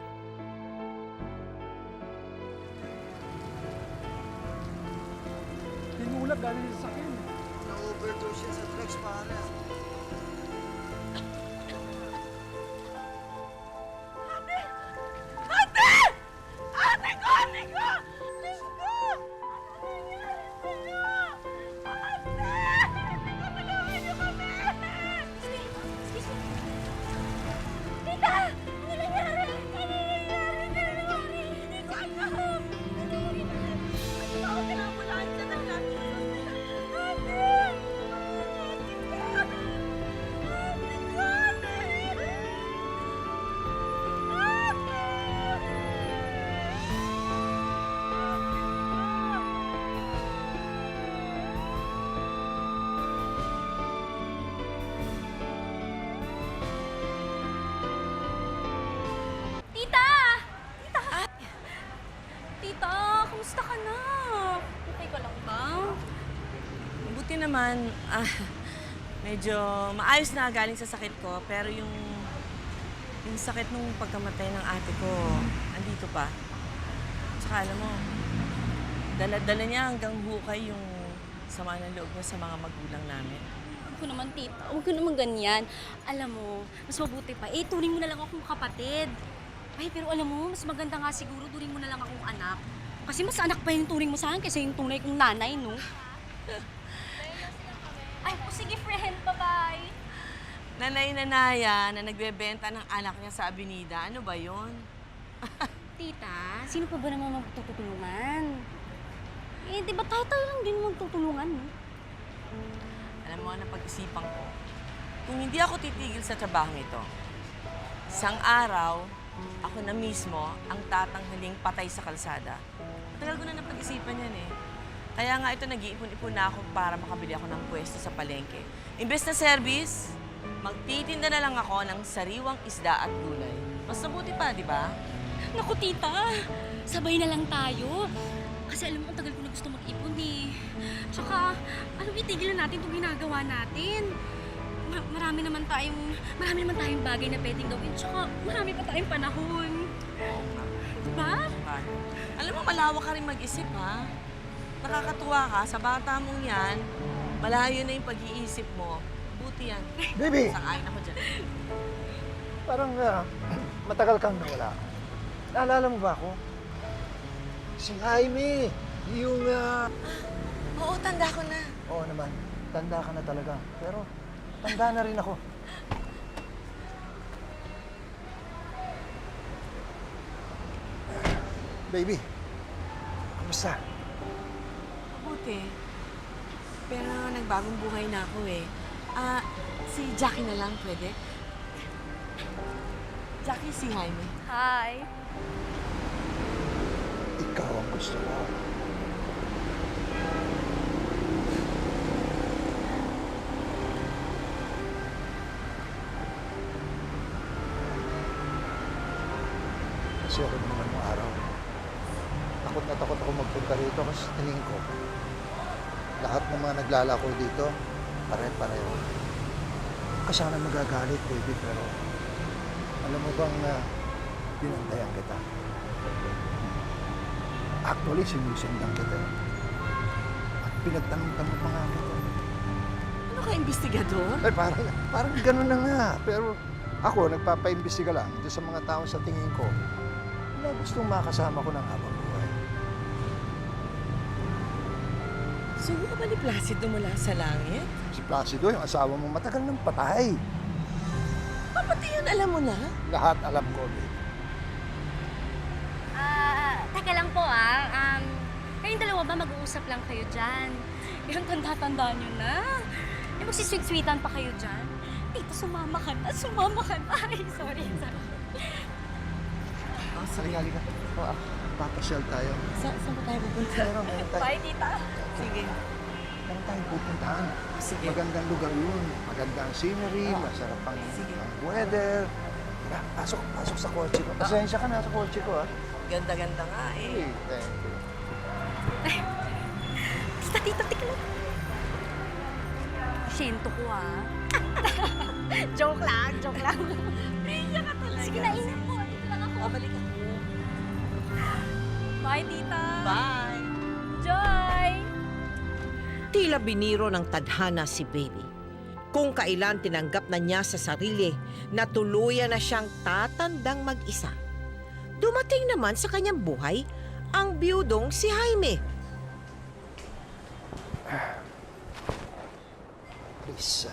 Speaker 11: Tinulak galing sa sakyan.
Speaker 7: Na-overdose siya sa drugs, pare.
Speaker 9: Tita! Tita! Tita, kumusta ka na? Okay ka lang ba?
Speaker 8: Buti naman, medyo maayos na galing sa sakit ko, pero yung sakit nung pagkamatay ng ate ko, andito pa. Tsaka alam mo, dala-dala niya hanggang hukay yung sama ng loob niya sa mga magulang namin.
Speaker 9: Huwag ko naman, tita. Huwag ko naman ganyan. Alam mo, mas mabuti pa. Turing mo na lang akong kapatid. Ay, pero alam mo, mas maganda nga siguro turing mo na lang akong anak. Kasi mas anak pa yung turing mo sa akin kaysa yung tunay kong nanay, no? Ay, sige friend. Bye-bye.
Speaker 8: Nanay-nanaya na nagbebenta ng anak niya sa Avenida, ano ba yon?
Speaker 9: Tita, sino pa ba naman magtutulungan? Di ba tayo lang din magtutulungan, no?
Speaker 8: Alam mo, napag-isipan ko, kung hindi ako titigil sa trabahong ito, isang araw, ako na mismo ang tatanghaling patay sa kalsada. Matagal ko na napag-isipan yan eh. Kaya nga ito, nag-iipon-ipon na ako para makabili ako ng pwesto sa palengke. Imbes na service, magtitinda na lang ako ng sariwang isda at gulay. Mas mabuti pa, di ba?
Speaker 9: Naku, tita, sabay na lang tayo. Kasi alam mo, ang tagal ko na gusto mag-ipon eh. Tsaka, itigilan natin itong ginagawa natin. Marami naman tayong bagay na pwedeng gawin. Tsaka, marami pa tayong panahon. Diba?
Speaker 8: Alam mo, malawak ka rin mag-isip, ha? Nakakatuwa ka, sa bata mong yan, malayo na yung pag-iisip mo. Buti yan.
Speaker 6: Baby!
Speaker 8: Sang-ayon ako dyan.
Speaker 6: Parang matagal kang nawala. Naalala mo ba ako? Si Jaime, yung...
Speaker 8: Oo, tanda ko na.
Speaker 6: Oo naman, tanda ka na talaga. Pero tanda na rin ako. Baby, kamusta?
Speaker 8: Mabuti. Pero nagbagong buhay na ako eh. Si Jackie na lang pwede? Jackie, si Jaime.
Speaker 9: Hi.
Speaker 6: Ikaw ang gusto ko. Kasi ako naman ng araw. Takot na takot ako magpunta rito kasi tingin ko, lahat ng mga naglalako dito, pare-pareho. Kasana magagalit, baby, pero alam mo bang binantayan kita? Actually, sinusundan kita. At pinagtanong-tanong pa nga kita.
Speaker 9: Ano
Speaker 10: ka investigador?
Speaker 15: Ay, parang ganun na nga. Pero ako, nagpapaimbestiga lang doon sa mga tao sa tingin ko na gustong makasama ko ng habang buhay.
Speaker 10: Sugo ka ba ni Placido mula sa langit?
Speaker 15: Si Placido, yung asawa mo, matagal nang patay.
Speaker 10: Pati yun alam mo na?
Speaker 15: Lahat alam ko, babe.
Speaker 9: Teka lang po kayong dalawa ba mag-uusap lang kayo dyan? Yung tanda-tanda nyo na. Yung magsisweet-sweetan pa kayo dyan. Tito, sumama ka na. Ay, sorry.
Speaker 15: Halika. Papasyal tayo.
Speaker 10: Saan ba tayo pupunta?
Speaker 15: Meron tayo.
Speaker 9: Bye, tita.
Speaker 10: Sige.
Speaker 15: Meron tayong pupuntahan.
Speaker 10: Sige.
Speaker 15: Magandang lugar yun. Magandang scenery, masarap ang weather. Tara, pasok sa kotse ko. Pasensya ka na sa kotse ko, ha?
Speaker 10: Ganda-ganda nga eh.
Speaker 15: Thank you.
Speaker 9: Tita, tika lang. Siyento ko, joke lang. Naiiyak ka talaga. Sige na, ingat po. Dito lang ako.
Speaker 10: Babalik ako.
Speaker 9: Bye, tita.
Speaker 10: Bye!
Speaker 9: Joy!
Speaker 5: Tila biniro ng tadhana si Baby. Kung kailan tinanggap na niya sa sarili na tuluyan na siyang tatandang mag-isa. Dumating naman sa kanyang buhay ang biyudong si Jaime.
Speaker 15: Please,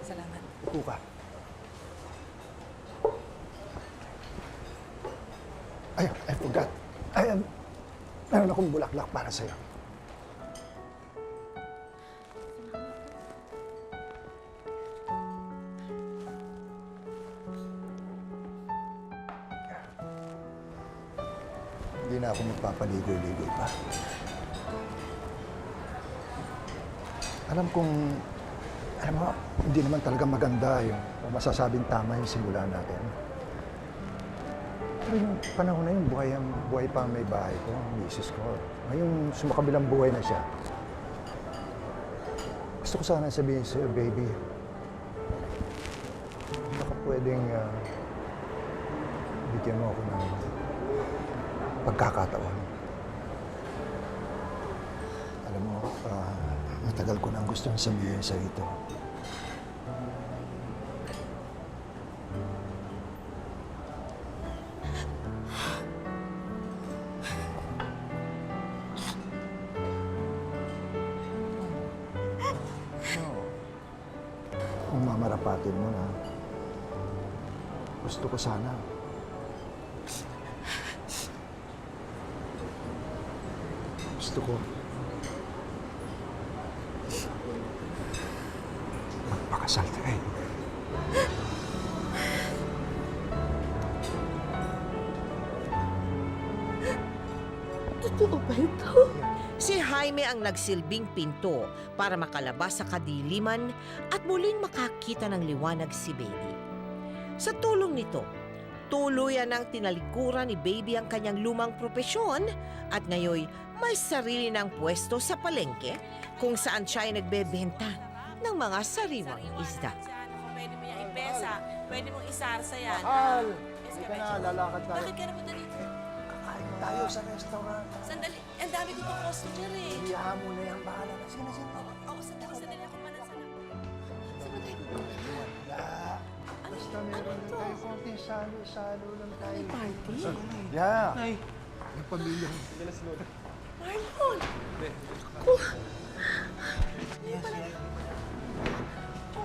Speaker 10: Salamat.
Speaker 15: upo ka. Ay, I forgot. Meron akong bulaklak para sa'yo. Hindi na ako magpapaligoy-ligoy pa. Alam mo, hindi naman talaga maganda yung masasabing tama yung simula natin. Pero yung panahon na yun, buhay pa may bahay ko, misis ko. Ngayon, sumakabilang buhay na siya. Gusto ko sana sabihin sa'yo, baby, baka pwedeng bigyan mo ako ng pagkakataon. Alam mo, matagal ko nang gustong sabihin sa ito. Kung mamarapatin mo na, gusto ko sana gusto ko magpakasal tayo.
Speaker 10: Totoo ba ito?
Speaker 5: Si Jaime ang nagsilbing pinto para makalabas sa kadiliman at muling makakita ng liwanag si Baby. Sa tulong nito, tuluyan ang tinalikuran ni Baby ang kanyang lumang propesyon at ngayon may sarili ng pwesto sa palengke kung saan siya ay nagbebenta ng mga sariwang isda.
Speaker 3: Pwede mo yung ipesa. Pwede mong isarsa yan.
Speaker 15: Mahal! Hindi ka na, lalakad tayo.
Speaker 3: Bakit ka napunta dito?
Speaker 15: Kakain tayo sa restaurant.
Speaker 3: Sandali. Ang dami ko itong customer eh.
Speaker 15: Iyahan mo na yan, bahala na. Sige na.
Speaker 3: Oo, sandali ako manasana. Saan ba tayo pupunta?
Speaker 15: Wala. Basta meron lang tayo konting salo lang tayo.
Speaker 10: May party?
Speaker 15: Yeah. Yung pamilya.
Speaker 10: Marlon!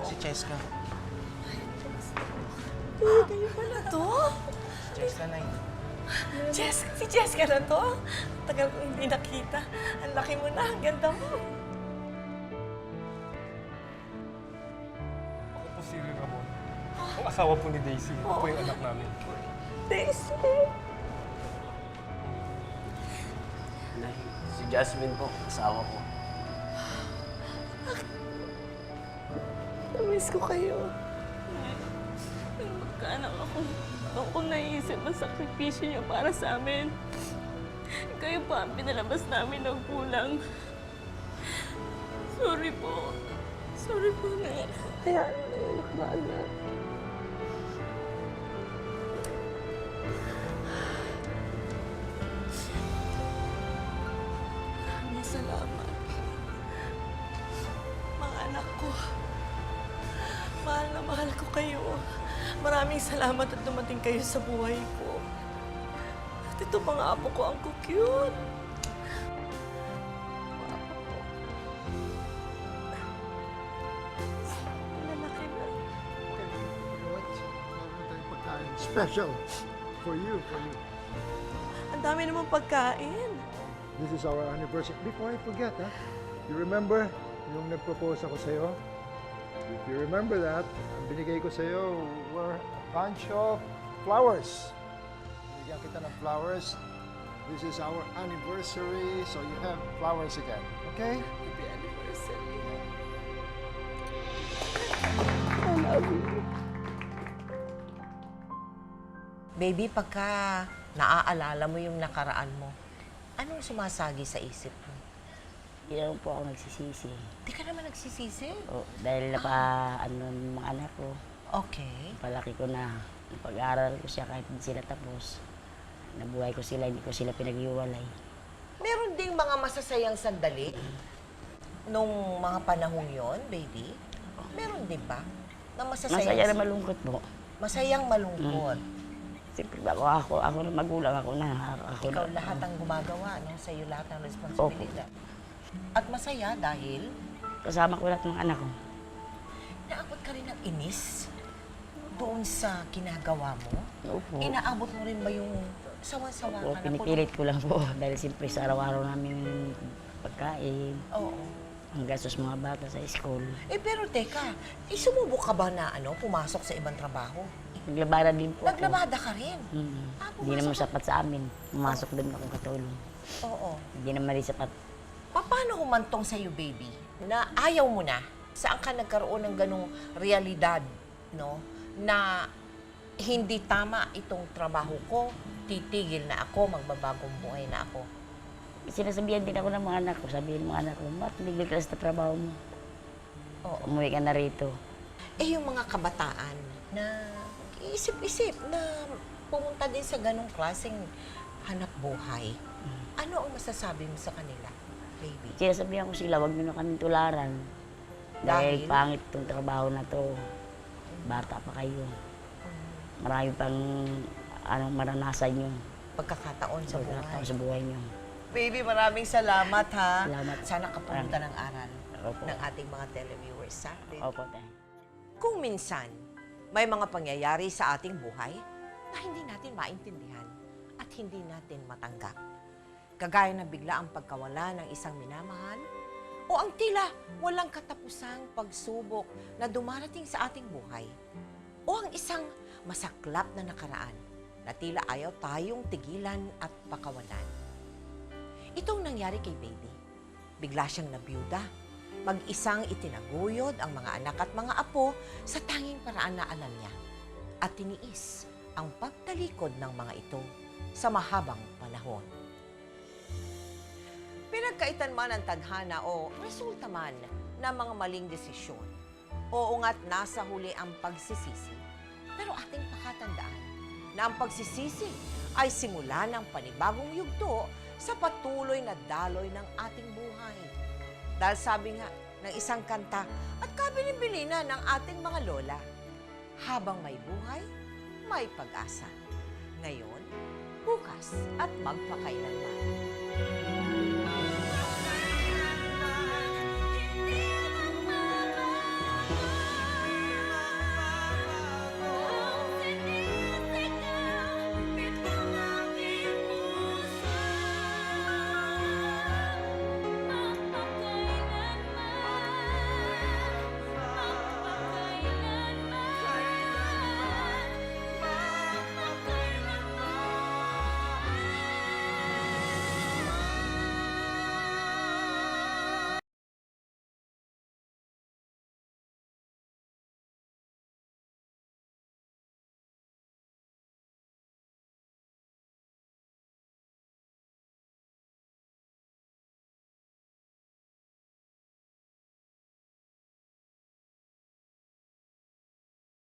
Speaker 14: Si Cheska.
Speaker 10: Kayo pala to?
Speaker 14: Cheska, Nay.
Speaker 10: Si Jessica na to? Tagal ko hindi nakita. Ang laki mo na, ang ganda mo.
Speaker 11: Ako po si Ramon. Ang asawa po ni Daisy. Ako po yung anak namin.
Speaker 10: Daisy!
Speaker 8: Nay, si Jasmine po, asawa ko.
Speaker 10: Namiss ko kayo.
Speaker 9: Magkaanak ako naisip ang sakripisyo niyo para sa amin. Kayo pa ang pinalabas namin ng kulang. Sorry po. Sorry po, Nay.
Speaker 10: Hayaan mo na yun, anak.
Speaker 9: Salamat. Mga anak ko.
Speaker 10: Maraming salamat at dumating kayo sa buhay ko. At ito mga apo ko, ang cute. Lalaki na.
Speaker 15: Special for you,
Speaker 10: Ang dami namang pagkain.
Speaker 15: This is our anniversary. Before I forget, you remember yung nag-propose ako sa'yo? If you remember that, ang binigay ko sa'yo were a bunch of flowers. Binigyan kita ng flowers. This is our anniversary, so you have flowers again. Okay?
Speaker 10: Happy anniversary. I love you.
Speaker 5: Baby, pagka naaalala mo yung nakaraan mo, anong sumasagi sa isip mo?
Speaker 16: Hindi naman po ako nagsisisi.
Speaker 5: Di ka naman nagsisisi?
Speaker 16: O, dahil ng mga anak ko.
Speaker 5: Okay.
Speaker 16: Palaki ko na. Pag-aaral ko siya kahit hindi sila tapos. Nabuhay ko sila, hindi ko sila pinag-iwalay.
Speaker 5: Meron ding mga masasayang sandali nung mga panahong yon, baby? Meron din ba? Na masasayang...
Speaker 16: Masaya na malungkot po.
Speaker 5: Masayang malungkot.
Speaker 16: Siyempre, ako na magulang, ako na.
Speaker 5: Ikaw lahat ang gumagawa, no? Sa'yo lahat ng responsibilidad. At masaya dahil...
Speaker 16: Kasama ko lahat ng anak ko.
Speaker 5: Naabot ka rin ng inis doon sa ginagawa mo?
Speaker 16: Opo.
Speaker 5: Inaabot mo rin ba yung sawa-sawa
Speaker 16: Opo,
Speaker 5: ka na?
Speaker 16: pinipilit ko lang po. Dahil siyempre sa araw-araw namin pagkain.
Speaker 5: Oo.
Speaker 16: Ang gastos mga bata sa school.
Speaker 5: Pero teka, sumubok ka ba na pumasok sa ibang trabaho?
Speaker 16: Naglabada din po
Speaker 5: Naglabada ka rin?
Speaker 16: Hindi naman sapat sa amin. Pumasok din ako katulong.
Speaker 5: Oo.
Speaker 16: Hindi naman rin sapat.
Speaker 5: Paano humantong sa'yo, baby, na ayaw mo na? Saan ka nagkaroon ng ganong realidad, no? Na hindi tama itong trabaho ko, titigil na ako, magbabagong buhay na ako.
Speaker 16: Sinasabihan din ako ng mga anak ko. Sabihin ng mga anak ko, tumigil ka sa trabaho mo.
Speaker 5: Oo.
Speaker 16: Umuwi ka na rito.
Speaker 5: Yung mga kabataan na isip-isip na pumunta din sa ganong klaseng hanap buhay, ano ang masasabi mo sa kanila, baby?
Speaker 16: Sinasabihan ko sila, huwag nyo na kami tularan. Dahil pangit itong trabaho na to. Bata pa kayo. Marami pang maranasan nyo.
Speaker 5: Pagkakataon sa buhay.
Speaker 16: Pagkakataon sa buhay nyo.
Speaker 5: Baby, maraming salamat, ha?
Speaker 16: Salamat.
Speaker 5: Sana kapunta ng aral
Speaker 16: Opo.
Speaker 5: ng ating mga televiewers sa atin.
Speaker 16: Opo, tayo.
Speaker 5: Kung minsan, may mga pangyayari sa ating buhay na hindi natin maintindihan at hindi natin matanggap. Kagaya na bigla ang pagkawala ng isang minamahal o ang tila walang katapusang pagsubok na dumarating sa ating buhay o ang isang masaklap na nakaraan na tila ayaw tayong tigilan at pakawalan. Itong nangyari kay baby. Bigla siyang nabiyuda. Mag-isang itinaguyod ang mga anak at mga apo sa tanging paraan na alam niya. At tiniis ang pagtalikod ng mga ito sa mahabang panahon. Pinagkaitan man ang tadhana o resulta man ng mga maling desisyon, oo nga't nasa huli ang pagsisisi. Pero ating pakatandaan na ang pagsisisi ay simula ng panibagong yugto sa patuloy na daloy ng ating buhay. Dahil sabi nga ng isang kanta at kabilin-bilina ng ating mga lola, habang may buhay, may pag-asa. Ngayon, bukas at magpakailanman.